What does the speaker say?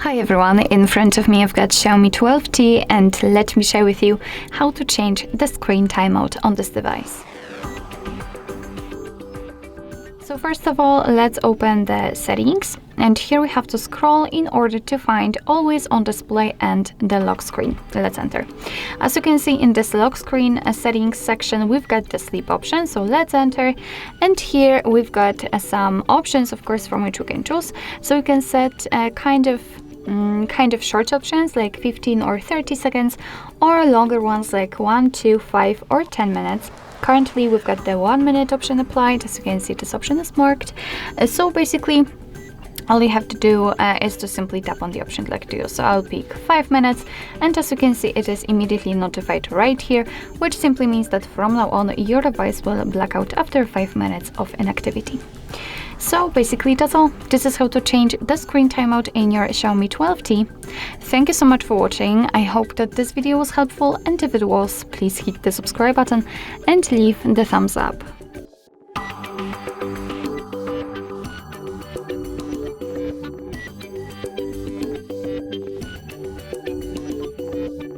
Hi everyone, in front of me I've got Xiaomi 12T and let me share with you how to change the screen timeout on this device. So first of all, let's open the settings, and here we have to scroll in order to find always on display and the lock screen. Let's enter. As you can see in this lock screen settings section, we've got the sleep option, so let's enter. And here we've got some options, of course, from which we can choose. So you can set kind of short options like 15 or 30 seconds, or longer ones like 1, 2, 5 or 10 minutes. Currently we've got the 1 minute option applied. As you can see, this option is marked. So basically all you have to do is to simply tap on the option like to use. So I'll pick 5 minutes, and as you can see, it is immediately notified right here, which simply means that from now on your device will black out after 5 minutes of inactivity. So basically that's all. This is how to change the screen timeout in your Xiaomi 12T. Thank you so much for watching. I hope that this video was helpful, and if it was, please hit the subscribe button and leave the thumbs up.